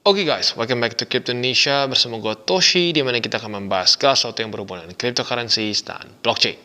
Oke guys, welcome back to Crypto Indonesia bersama gue Toshi, di mana kita akan membahas sesuatu yang berhubungan dengan cryptocurrency dan blockchain.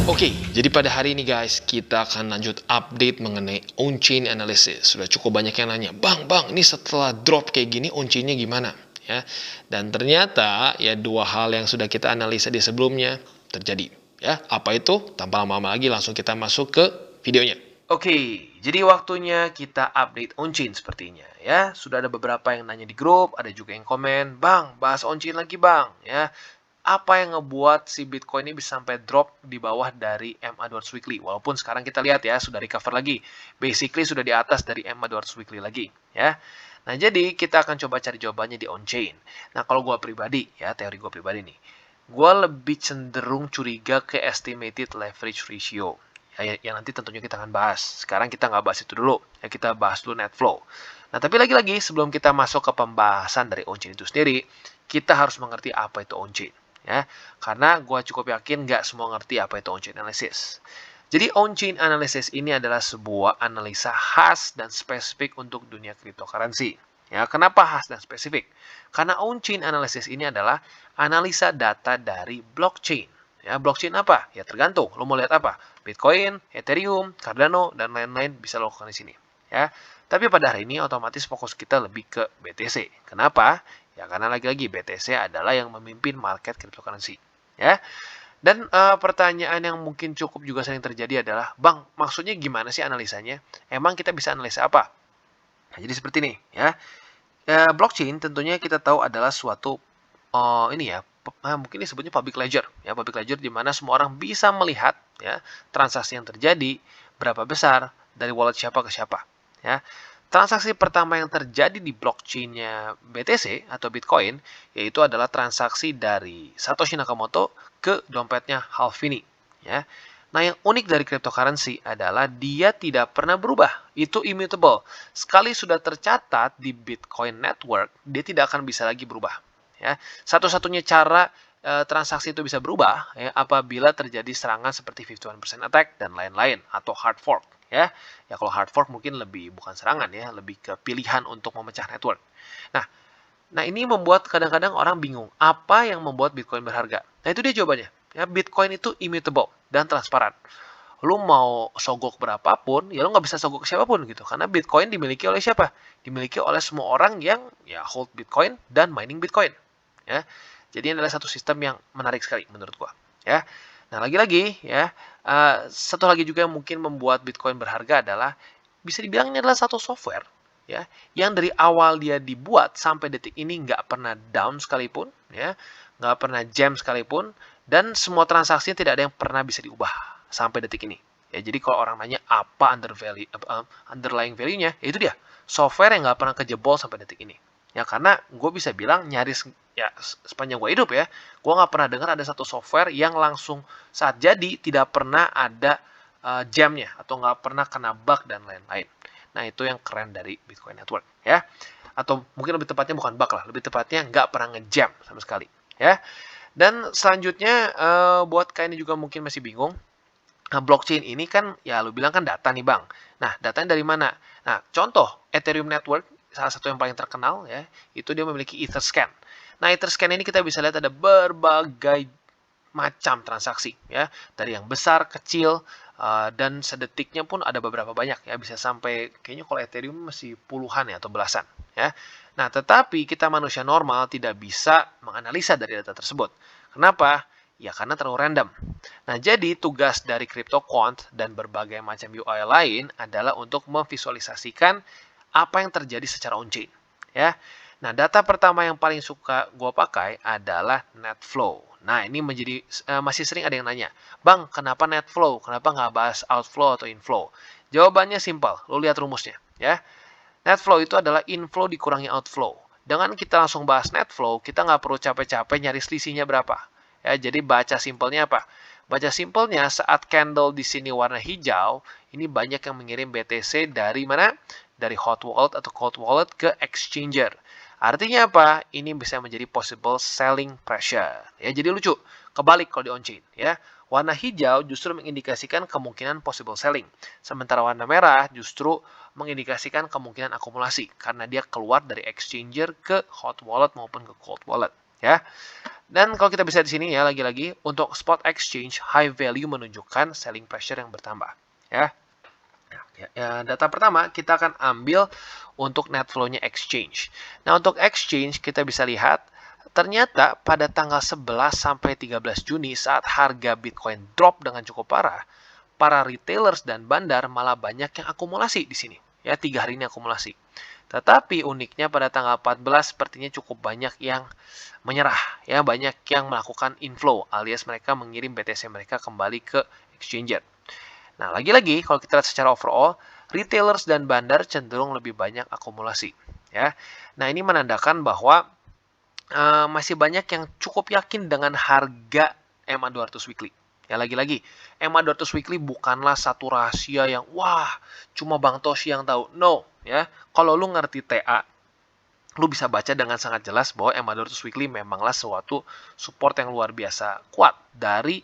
Oke, jadi pada hari ini guys, kita akan lanjut update mengenai on-chain analysis. Sudah cukup banyak yang nanya, Bang, ini setelah drop kayak gini on-chainnya gimana? Ya, dan ternyata ya dua hal yang sudah kita analisa di sebelumnya terjadi. Ya, apa itu? Tanpa lama-lama lagi langsung kita masuk ke videonya. Oke, jadi waktunya kita update on-chain sepertinya ya. Sudah ada beberapa yang nanya di grup, ada juga yang komen, Bang, bahas on-chain lagi Bang ya. Apa yang ngebuat si Bitcoin ini bisa sampai drop di bawah dari MA200 Weekly? Walaupun sekarang kita lihat ya, sudah recover lagi. Basically sudah di atas dari MA200 Weekly lagi ya. Nah, jadi kita akan coba cari jawabannya di on-chain. Nah, kalau gue pribadi ya, teori gue pribadi nih. Gue lebih cenderung curiga ke estimated leverage ratio. Ya, yang nanti tentunya kita akan bahas. Sekarang kita nggak bahas itu dulu. Ya, kita bahas dulu net flow. Nah, tapi lagi-lagi sebelum kita masuk ke pembahasan dari on-chain itu sendiri, kita harus mengerti apa itu on-chain. Ya, karena gue cukup yakin nggak semua ngerti apa itu on-chain analysis. Jadi on-chain analysis ini adalah sebuah analisa khas dan spesifik untuk dunia cryptocurrency. Ya, kenapa khas dan spesifik? Karena on-chain analysis ini adalah analisa data dari blockchain. Ya, blockchain apa? Ya tergantung. Lo mau lihat apa? Bitcoin, Ethereum, Cardano, dan lain-lain bisa lo lakukan di sini. Ya, tapi pada hari ini otomatis fokus kita lebih ke BTC. Kenapa? Ya karena lagi-lagi BTC adalah yang memimpin market cryptocurrency. Ya. Dan pertanyaan yang mungkin cukup juga sering terjadi adalah, Bang, maksudnya gimana sih analisanya? Emang kita bisa analisa apa? Nah, jadi seperti ini ya. Blockchain tentunya kita tahu adalah suatu ini ya, mungkin disebutnya public ledger ya, public ledger di mana semua orang bisa melihat ya transaksi yang terjadi, berapa besar, dari wallet siapa ke siapa ya. Transaksi pertama yang terjadi di blockchain-nya BTC atau Bitcoin yaitu adalah transaksi dari Satoshi Nakamoto ke dompetnya Halfini ya. Nah, yang unik dari cryptocurrency adalah dia tidak pernah berubah. Itu immutable. Sekali sudah tercatat di Bitcoin network, dia tidak akan bisa lagi berubah ya. Satu-satunya cara transaksi itu bisa berubah ya apabila terjadi serangan seperti 51% attack dan lain-lain atau hard fork ya. Ya kalau hard fork mungkin lebih bukan serangan ya, lebih ke pilihan untuk memecah network. Nah, ini membuat kadang-kadang orang bingung, apa yang membuat Bitcoin berharga? Nah, itu dia jawabannya. Ya, Bitcoin itu immutable dan transparan. Lu mau sogok berapapun, ya lu nggak bisa sogok ke siapapun gitu. Karena Bitcoin dimiliki oleh siapa? Dimiliki oleh semua orang yang ya hold Bitcoin dan mining Bitcoin. Ya, jadi ini adalah satu sistem yang menarik sekali menurut gua. Ya, nah lagi-lagi ya, satu lagi juga yang mungkin membuat Bitcoin berharga adalah bisa dibilang ini adalah satu software ya yang dari awal dia dibuat sampai detik ini nggak pernah down sekalipun ya, nggak pernah jam sekalipun, dan semua transaksinya tidak ada yang pernah bisa diubah sampai detik ini ya. Jadi kalau orang nanya apa underlying value-nya, ya itu dia software yang nggak pernah kejebol sampai detik ini ya. Karena gue bisa bilang nyaris ya sepanjang gue hidup ya, gue nggak pernah dengar ada satu software yang langsung saat jadi tidak pernah ada jamnya atau nggak pernah kena bug dan lain-lain. Nah, itu yang keren dari Bitcoin Network ya. Atau mungkin lebih tepatnya bukan bug lah, lebih tepatnya nggak pernah ngejam sama sekali ya. Dan selanjutnya buat kalian yang juga mungkin masih bingung, nah, blockchain ini kan ya lu bilang kan data nih Bang. Nah, datanya dari mana? Nah, contoh Ethereum Network salah satu yang paling terkenal ya, itu dia memiliki Etherscan. Nah, Etherscan ini kita bisa lihat ada berbagai macam transaksi ya, dari yang besar, kecil, dan sedetiknya pun ada beberapa banyak ya, bisa sampai kayaknya kalau Ethereum masih puluhan ya atau belasan ya. Nah, tetapi kita manusia normal tidak bisa menganalisa dari data tersebut. Kenapa? Ya karena terlalu random. Nah, jadi tugas dari CryptoQuant dan berbagai macam UI lain adalah untuk memvisualisasikan apa yang terjadi secara on-chain ya. Nah, data pertama yang paling suka gue pakai adalah net flow. Nah, ini menjadi masih sering ada yang nanya, Bang, kenapa net flow? Kenapa nggak bahas outflow atau inflow? Jawabannya simpel, lo lihat rumusnya ya. Net flow itu adalah inflow dikurangi outflow. Dengan kita langsung bahas net flow, kita nggak perlu capek-capek nyari selisihnya berapa. Ya, jadi baca simpelnya apa? Baca simpelnya saat candle di sini warna hijau, ini banyak yang mengirim BTC dari mana? Dari hot wallet atau cold wallet ke exchanger. Artinya apa? Ini bisa menjadi possible selling pressure. Ya, jadi lucu. Kebalik kalau di on-chain. Ya. Warna hijau justru mengindikasikan kemungkinan possible selling. Sementara warna merah justru mengindikasikan kemungkinan akumulasi karena dia keluar dari exchanger ke hot wallet maupun ke cold wallet, ya. Dan kalau kita bisa di sini ya, lagi-lagi untuk spot exchange high value menunjukkan selling pressure yang bertambah, ya. Data pertama kita akan ambil untuk net flow-nya exchange. Nah, untuk exchange kita bisa lihat ternyata pada tanggal 11 sampai 13 Juni saat harga Bitcoin drop dengan cukup parah, para retailers dan bandar malah banyak yang akumulasi di sini. Ya, 3 hari ini akumulasi. Tetapi uniknya pada tanggal 14 sepertinya cukup banyak yang menyerah, ya, banyak yang melakukan inflow alias mereka mengirim BTC mereka kembali ke exchanger. Nah, lagi-lagi kalau kita lihat secara overall, retailers dan bandar cenderung lebih banyak akumulasi, ya. Nah, ini menandakan bahwa masih banyak yang cukup yakin dengan harga MA200 weekly. Ya, lagi-lagi, MA200 weekly bukanlah satu rahasia yang wah, cuma Bang Toshi yang tahu. No, ya. Kalau lu ngerti TA, lu bisa baca dengan sangat jelas bahwa MA200 weekly memanglah suatu support yang luar biasa kuat dari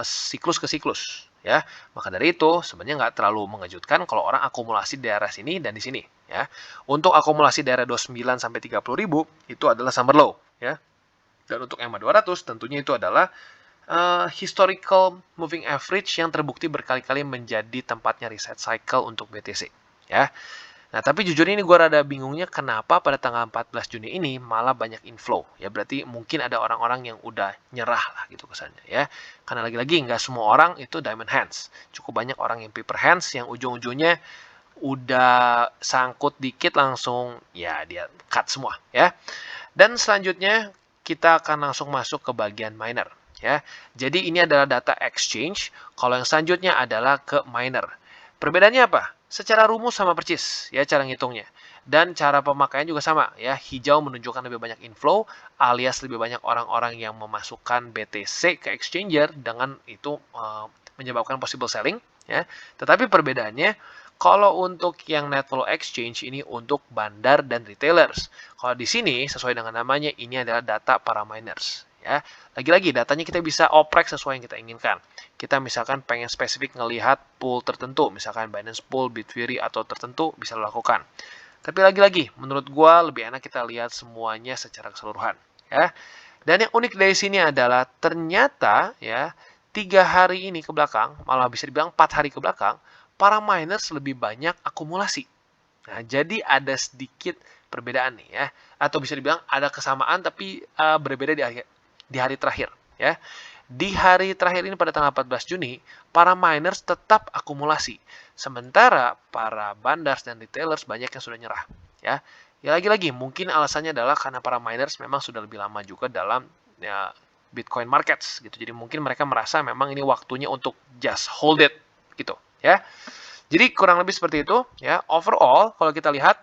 siklus ke siklus, ya. Maka dari itu sebenarnya nggak terlalu mengejutkan kalau orang akumulasi di daerah sini dan di sini, ya. Untuk akumulasi daerah 29 sampai 30.000 itu adalah summer low, ya. Dan untuk MA200 tentunya itu adalah historical moving average yang terbukti berkali-kali menjadi tempatnya reset cycle untuk BTC, ya. Nah, tapi jujur ini gue rada bingungnya kenapa pada tanggal 14 Juni ini malah banyak inflow. Ya, berarti mungkin ada orang-orang yang udah nyerah lah gitu kesannya, ya. Karena lagi-lagi nggak semua orang itu diamond hands. Cukup banyak orang yang paper hands yang ujung-ujungnya udah sangkut dikit langsung ya dia cut semua, ya. Dan selanjutnya kita akan langsung masuk ke bagian miner, ya. Jadi ini adalah data exchange, kalau yang selanjutnya adalah ke miner. Perbedaannya apa? Secara rumus sama persis, ya, cara ngitungnya. Dan cara pemakaian juga sama, ya. Hijau menunjukkan lebih banyak inflow, alias lebih banyak orang-orang yang memasukkan BTC ke exchanger, dengan itu menyebabkan possible selling, ya. Tetapi perbedaannya, kalau untuk yang net flow exchange ini untuk bandar dan retailers. Kalau di sini sesuai dengan namanya ini adalah data para miners, ya. Lagi-lagi datanya kita bisa oprek sesuai yang kita inginkan. Kita misalkan pengen spesifik ngelihat pool tertentu, misalkan Binance Pool, Bitfury, atau tertentu bisa lakukan. Tapi lagi-lagi, menurut gue lebih enak kita lihat semuanya secara keseluruhan, ya. Dan yang unik dari sini adalah ternyata, ya, 3 hari ini ke belakang, malah bisa dibilang 4 hari ke belakang, para miners lebih banyak akumulasi. Nah, jadi ada sedikit perbedaan nih, ya, atau bisa dibilang ada kesamaan tapi berbeda di hari terakhir, ya. Di hari terakhir ini pada tanggal 14 Juni, para miners tetap akumulasi. Sementara para bandars dan retailers banyak yang sudah nyerah, ya. Ya, lagi-lagi mungkin alasannya adalah karena para miners memang sudah lebih lama juga dalam, ya, Bitcoin markets gitu. Jadi mungkin mereka merasa memang ini waktunya untuk just hold it gitu, ya. Jadi kurang lebih seperti itu, ya. Overall kalau kita lihat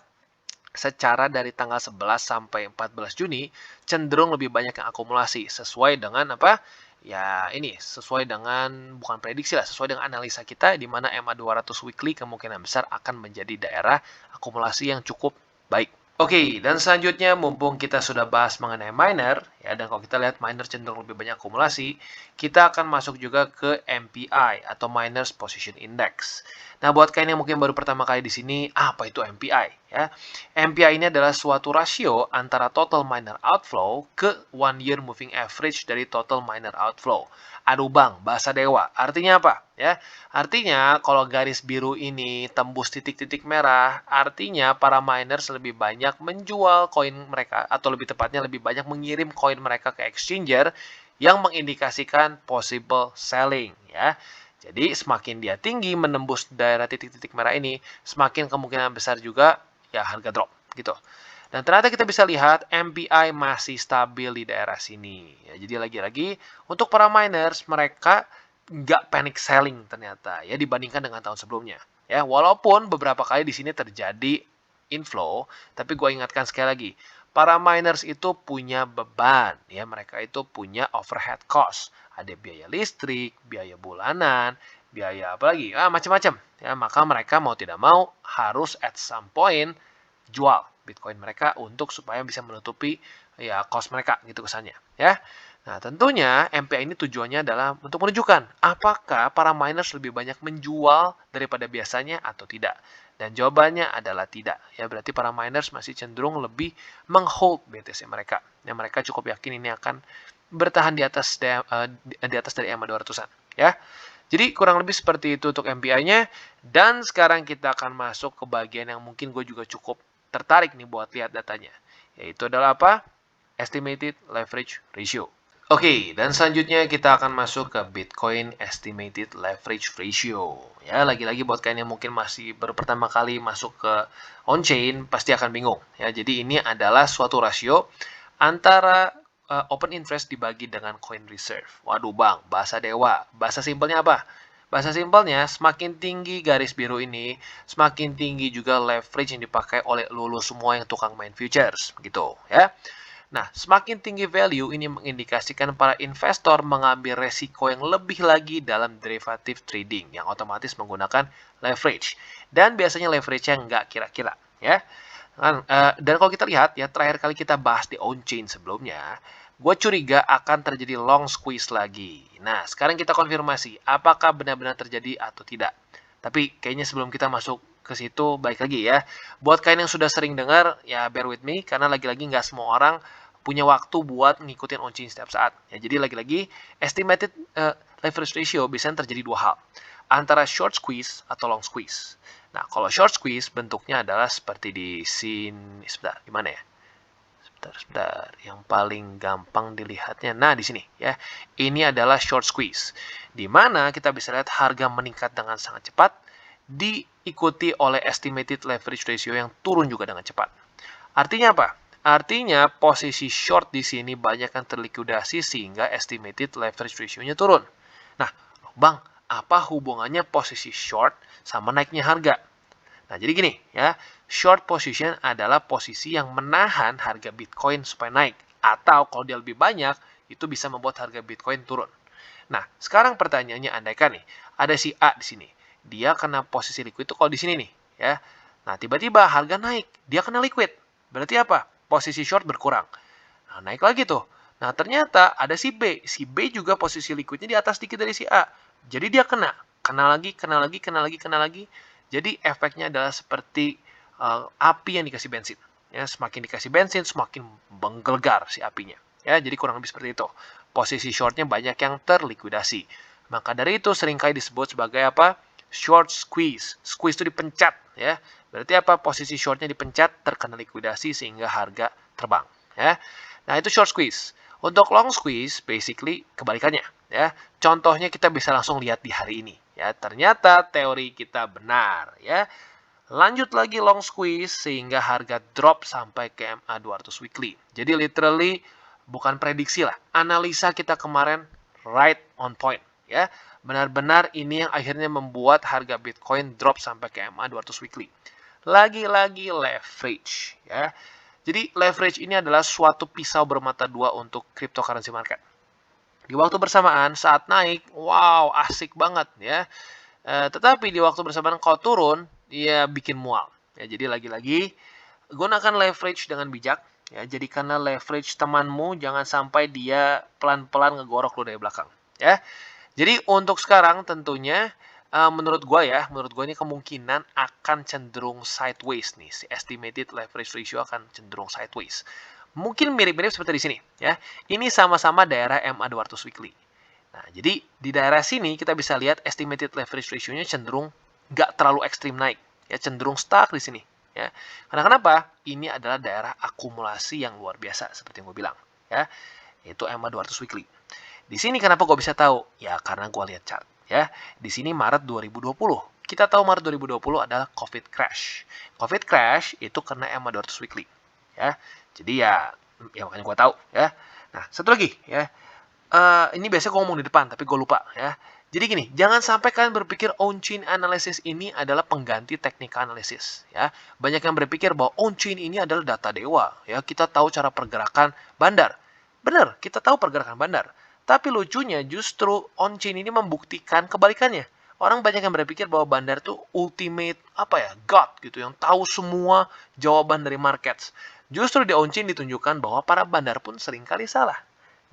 secara dari tanggal 11 sampai 14 Juni cenderung lebih banyak yang akumulasi sesuai dengan apa? Ya, ini sesuai dengan bukan prediksi lah, sesuai dengan analisa kita di mana MA200 weekly kemungkinan besar akan menjadi daerah akumulasi yang cukup baik. Oke, dan selanjutnya mumpung kita sudah bahas mengenai miner, ya, dan kalau kita lihat miner cenderung lebih banyak akumulasi, kita akan masuk juga ke MPI atau Miners Position Index. Nah, buat kalian yang mungkin baru pertama kali di sini, apa itu MPI? Ya, MPI ini adalah suatu rasio antara total miner outflow ke 1 year moving average dari total miner outflow. Aduh bang, bahasa dewa. Artinya apa? Ya, artinya kalau garis biru ini tembus titik-titik merah, artinya para miners lebih banyak menjual koin mereka, atau lebih tepatnya lebih banyak mengirim koin mereka ke exchanger yang mengindikasikan possible selling, ya. Jadi semakin dia tinggi menembus daerah titik-titik merah ini, semakin kemungkinan besar juga ya harga drop gitu. Dan ternyata kita bisa lihat MPI masih stabil di daerah sini. Ya, jadi lagi-lagi untuk para miners mereka nggak panic selling ternyata ya dibandingkan dengan tahun sebelumnya. Ya, walaupun beberapa kali di sini terjadi inflow, tapi gue ingatkan sekali lagi, para miners itu punya beban, ya mereka itu punya overhead cost, ada biaya listrik, biaya bulanan, biaya apa lagi, macam-macam. Ya, maka mereka mau tidak mau harus at some point jual Bitcoin mereka untuk supaya bisa menutupi ya cost mereka gitu kesannya, ya. Nah, tentunya MPI ini tujuannya adalah untuk menunjukkan apakah para miners lebih banyak menjual daripada biasanya atau tidak. Dan jawabannya adalah tidak. Ya, berarti para miners masih cenderung lebih menghold BTC mereka. Yang mereka cukup yakin ini akan bertahan di atas dari EMA 200-an, ya. Jadi kurang lebih seperti itu untuk MPI-nya. Dan sekarang kita akan masuk ke bagian yang mungkin gue juga cukup tertarik nih buat lihat datanya. Yaitu adalah apa? Estimated Leverage Ratio. Oke, dan selanjutnya kita akan masuk ke Bitcoin Estimated Leverage Ratio. Ya, lagi-lagi buat kalian yang mungkin masih baru pertama kali masuk ke on-chain, pasti akan bingung. Ya, jadi ini adalah suatu rasio antara open interest dibagi dengan coin reserve. Waduh bang, bahasa dewa. Bahasa simpelnya apa? Bahasa simpelnya, semakin tinggi garis biru ini, semakin tinggi juga leverage yang dipakai oleh lulu semua yang tukang main futures. Gitu, ya. Nah, semakin tinggi value ini mengindikasikan para investor mengambil resiko yang lebih lagi dalam derivative trading yang otomatis menggunakan leverage. Dan biasanya leverage-nya nggak kira-kira, ya. Dan kalau kita lihat, ya terakhir kali kita bahas di on-chain sebelumnya, gue curiga akan terjadi long squeeze lagi. Nah, sekarang kita konfirmasi apakah benar-benar terjadi atau tidak. Tapi kayaknya sebelum kita masuk ke situ, baik lagi ya. Buat kalian yang sudah sering dengar, ya bear with me, karena lagi-lagi nggak semua orang punya waktu buat ngikutin on-chain setiap saat. Ya, jadi lagi-lagi, estimated leverage ratio biasanya terjadi dua hal. Antara short squeeze atau long squeeze. Nah, kalau short squeeze bentuknya adalah seperti di sini. Sebentar, gimana ya? Sebentar. Yang paling gampang dilihatnya, nah di sini ya. Ini adalah short squeeze, di mana kita bisa lihat harga meningkat dengan sangat cepat, diikuti oleh estimated leverage ratio yang turun juga dengan cepat. Artinya apa? Artinya posisi short di sini banyak yang terlikuidasi sehingga estimated leverage ratio-nya turun. Nah, Bang, apa hubungannya posisi short sama naiknya harga? Nah, jadi gini ya, short position adalah posisi yang menahan harga Bitcoin supaya naik. Atau kalau dia lebih banyak, itu bisa membuat harga Bitcoin turun. Nah, sekarang pertanyaannya andaikan nih, ada si A di sini. Dia kena posisi liquid itu kalau di sini nih, ya. Nah, tiba-tiba harga naik, dia kena liquid. Berarti apa? Posisi short berkurang. Nah, naik lagi tuh. Nah, ternyata ada si B. Si B juga posisi liquidnya di atas dikit dari si A. Jadi dia kena. Kena lagi, kena lagi, kena lagi, kena lagi. Jadi efeknya adalah seperti api yang dikasih bensin. Ya, semakin dikasih bensin, semakin menggelegar si apinya. Ya, jadi kurang lebih seperti itu. Posisi shortnya banyak yang terlikuidasi. Maka dari itu seringkali disebut sebagai apa? Short squeeze. Squeeze itu dipencet. Ya. Berarti apa? Posisi shortnya dipencet, terkena likuidasi sehingga harga terbang. Ya. Nah, itu short squeeze. Untuk long squeeze, basically kebalikannya. Ya. Contohnya kita bisa langsung lihat di hari ini. Ya, ternyata teori kita benar. Ya. Lanjut lagi long squeeze sehingga harga drop sampai ke MA 200 weekly. Jadi literally bukan prediksi lah. Analisa kita kemarin right on point. Ya. Benar-benar ini yang akhirnya membuat harga Bitcoin drop sampai ke MA 200 weekly. Lagi-lagi leverage, ya. Jadi leverage ini adalah suatu pisau bermata dua untuk cryptocurrency market. Di waktu bersamaan saat naik, wow, asik banget ya. Tetapi di waktu bersamaan kalau turun, dia bikin mual. Ya, jadi lagi-lagi gunakan leverage dengan bijak. Ya, jadikanlah leverage temanmu, jangan sampai dia pelan-pelan ngegorok lu dari belakang. Ya, jadi untuk sekarang tentunya menurut gue ini kemungkinan akan cenderung sideways nih. Si estimated leverage ratio akan cenderung sideways. Mungkin mirip-mirip seperti di sini ya. Ini sama-sama daerah MA 200 weekly. Nah, jadi di daerah sini kita bisa lihat estimated leverage ratio-nya cenderung nggak terlalu ekstrim naik. Ya, cenderung stuck di sini. Ya. Karena kenapa? Ini adalah daerah akumulasi yang luar biasa seperti yang gue bilang. Ya, yaitu MA 200 weekly. Di sini kenapa gue bisa tahu? Ya karena gue lihat chart. Ya, di sini Maret 2020. Kita tahu Maret 2020 adalah COVID crash. COVID crash itu kena MA 200 weekly. Ya, jadi ya makanya gue tahu. Ya. Nah, satu lagi ya. Ini biasanya gue ngomong di depan, tapi gue lupa ya. Jadi gini, jangan sampai kalian berpikir on-chain analysis ini adalah pengganti technical analysis. Ya, banyak yang berpikir bahwa on-chain ini adalah data dewa. Ya, kita tahu cara pergerakan bandar. Benar, kita tahu pergerakan bandar. Tapi lucunya justru on-chain ini membuktikan kebalikannya. Orang banyak yang berpikir bahwa bandar itu ultimate God gitu, yang tahu semua jawaban dari markets. Justru di on-chain ditunjukkan bahwa para bandar pun seringkali salah.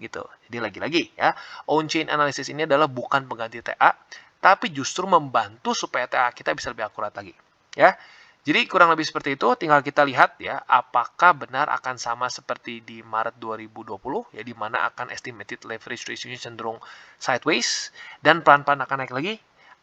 gitu. Jadi lagi-lagi ya, on-chain analysis ini adalah bukan pengganti TA, tapi justru membantu supaya TA kita bisa lebih akurat lagi. Ya, jadi kurang lebih seperti itu, tinggal kita lihat ya, apakah benar akan sama seperti di Maret 2020, ya di mana akan estimated leverage ratio-nya cenderung sideways, dan pelan-pelan akan naik lagi,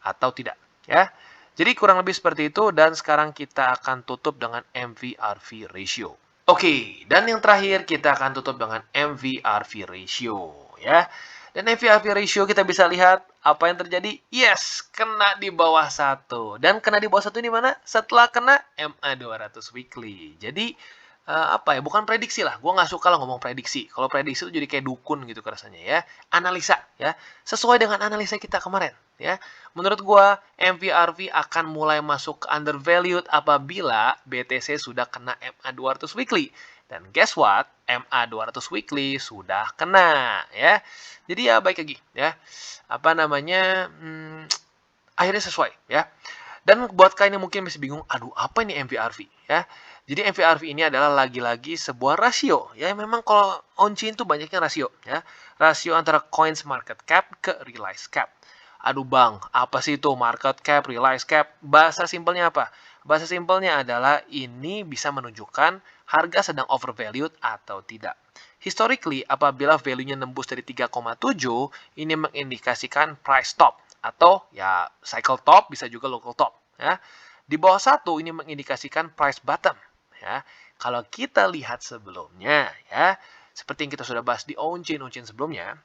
atau tidak. Ya, jadi kurang lebih seperti itu, dan sekarang kita akan tutup dengan MVRV ratio. Oke, dan yang terakhir kita akan tutup dengan MVRV ratio. Ya, dan MVRV ratio kita bisa lihat apa yang terjadi. Yes, kena di bawah 1. Dan kena di bawah 1 ini mana? Setelah kena MA200 weekly. Jadi, apa ya, bukan prediksi lah. Gue nggak suka lah ngomong prediksi. Kalau prediksi itu jadi kayak dukun gitu rasanya ya. Analisa ya. Sesuai dengan analisa kita kemarin ya. Menurut gue, MVRV akan mulai masuk ke undervalued apabila BTC sudah kena MA200 weekly. Dan guess what? MA200 weekly sudah kena ya. Jadi ya baik lagi ya. Apa namanya? Akhirnya sesuai ya. Dan buat kalian yang mungkin masih bingung, aduh apa ini MVRV ya. Jadi MVRV ini adalah lagi-lagi sebuah rasio ya. Memang kalau on-chain tuh banyaknya rasio ya. Rasio antara coins market cap ke realized cap. Aduh bang, apa sih itu market cap, realized cap? Bahasa simpelnya apa? Bahasa simpelnya adalah ini bisa menunjukkan harga sedang overvalued atau tidak. Historically, apabila value-nya nembus dari 3,7, ini mengindikasikan price top atau ya cycle top, bisa juga local top. Ya. Di bawah 1 ini mengindikasikan price bottom. Ya. Kalau kita lihat sebelumnya, ya seperti yang kita sudah bahas di on-chain sebelumnya,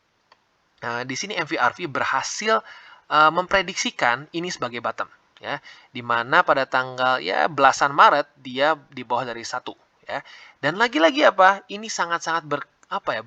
di sini MVRV berhasil memprediksikan ini sebagai bottom. Ya, di mana pada tanggal ya belasan Maret dia di bawah dari 1 ya. Dan lagi-lagi apa? Ini sangat-sangat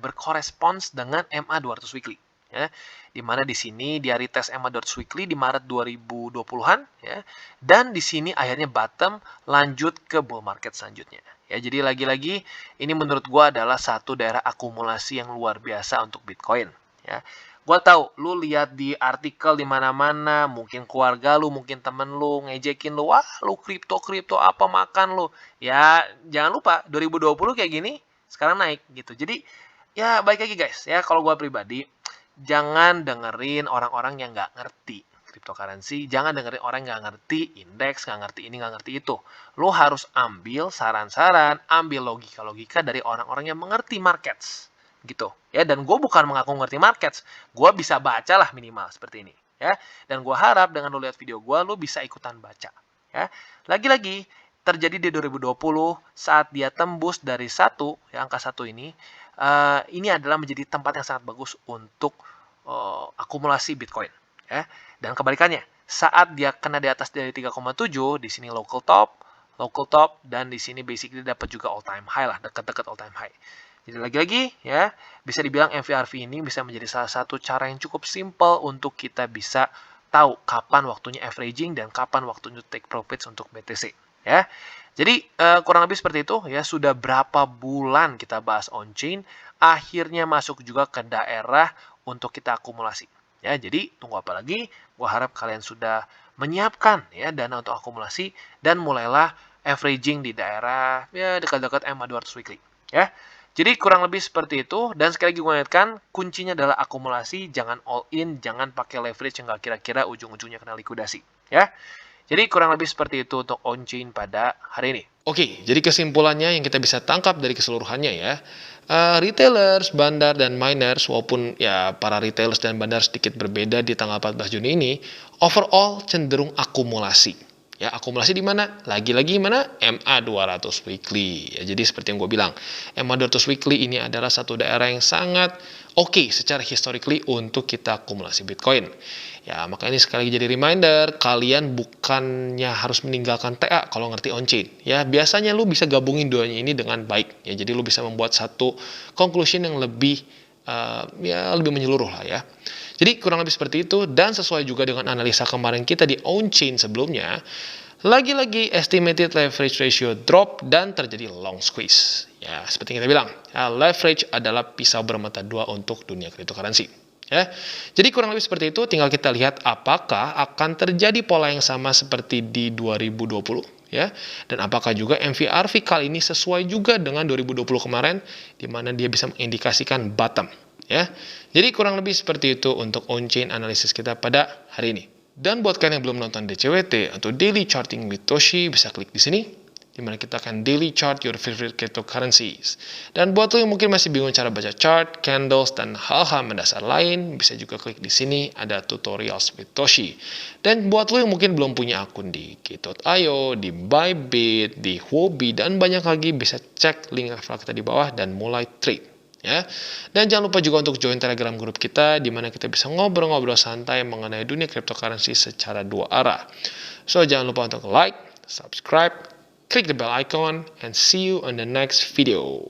berkorespons dengan MA200 weekly ya. Di mana di sini dia retest MA200 weekly di Maret 2020-an ya. Dan di sini akhirnya bottom lanjut ke bull market selanjutnya. Ya, jadi lagi-lagi ini menurut gua adalah satu daerah akumulasi yang luar biasa untuk Bitcoin ya. Gua tahu lu lihat di artikel di mana-mana, mungkin keluarga lu, mungkin temen lu ngejekin lu, wah lu kripto apa makan lu. Ya, jangan lupa 2020 kayak gini, sekarang naik gitu. Jadi, ya baik lagi guys, ya kalau gua pribadi jangan dengerin orang-orang yang nggak ngerti cryptocurrency, jangan dengerin orang yang nggak ngerti indeks, nggak ngerti ini, nggak ngerti itu. Lu harus ambil saran-saran, ambil logika-logika dari orang-orang yang mengerti markets. Gitu ya, dan gue bukan mengaku ngerti markets, gue bisa baca lah minimal seperti ini ya, dan gue harap dengan lo lihat video gue lo bisa ikutan baca ya. Lagi-lagi terjadi di 2020 saat dia tembus dari angka 1 ini adalah menjadi tempat yang sangat bagus untuk akumulasi Bitcoin ya. Dan kebalikannya, saat dia kena di atas dari 3,7, di sini local top, dan di sini basically dapat juga all time high lah, dekat-dekat all time high. Jadi lagi-lagi ya, bisa dibilang MVRV ini bisa menjadi salah satu cara yang cukup simple untuk kita bisa tahu kapan waktunya averaging dan kapan waktunya take profits untuk BTC ya. Jadi kurang lebih seperti itu ya, sudah berapa bulan kita bahas on-chain, akhirnya masuk juga ke daerah untuk kita akumulasi. Ya, jadi tunggu apa lagi? Gua harap kalian sudah menyiapkan ya dana untuk akumulasi dan mulailah averaging di daerah ya dekat-dekat MA200 weekly ya. Jadi kurang lebih seperti itu, dan sekali lagi gue ingatkan, kuncinya adalah akumulasi, jangan all in, jangan pakai leverage yang nggak kira-kira ujung-ujungnya kena likuidasi. Ya. Jadi kurang lebih seperti itu untuk on-chain pada hari ini. Oke, jadi kesimpulannya yang kita bisa tangkap dari keseluruhannya ya, retailers, bandar, dan miners, walaupun ya para retailers dan bandar sedikit berbeda di tanggal 14 Juni ini, overall cenderung akumulasi. Ya, akumulasi di mana? Lagi-lagi mana? MA200 weekly. Ya, jadi seperti yang gue bilang, MA200 weekly ini adalah satu daerah yang sangat oke secara historically untuk kita akumulasi Bitcoin. Ya, maka ini sekali lagi jadi reminder, kalian bukannya harus meninggalkan TA kalau ngerti on-chain. Ya, biasanya lu bisa gabungin duanya ini dengan baik. Ya, jadi lu bisa membuat satu conclusion yang lebih lebih menyeluruh lah ya. Jadi kurang lebih seperti itu, dan sesuai juga dengan analisa kemarin kita di on-chain sebelumnya, lagi-lagi estimated leverage ratio drop dan terjadi long squeeze. Ya, seperti yang kita bilang, ya, leverage adalah pisau bermata dua untuk dunia cryptocurrency. Ya, jadi kurang lebih seperti itu, tinggal kita lihat apakah akan terjadi pola yang sama seperti di 2020. Ya, dan apakah juga MVRV kali ini sesuai juga dengan 2020 kemarin, di mana dia bisa mengindikasikan bottom. Ya, jadi kurang lebih seperti itu untuk on-chain analisis kita pada hari ini. Dan buat kalian yang belum nonton DCWT atau Daily Charting with Toshi, bisa klik di sini, di mana kita akan daily chart your favorite cryptocurrencies. Dan buat lo yang mungkin masih bingung cara baca chart, candles, dan hal-hal mendasar lain, bisa juga klik di sini, ada tutorials with Toshi. Dan buat lo yang mungkin belum punya akun di Gate.io, di Bybit, di Huobi, dan banyak lagi, bisa cek link referral kita di bawah dan mulai trade. Ya, dan jangan lupa juga untuk join Telegram grup kita, di mana kita bisa ngobrol-ngobrol santai mengenai dunia cryptocurrency secara dua arah. So jangan lupa untuk like, subscribe, click the bell icon, and see you on the next video.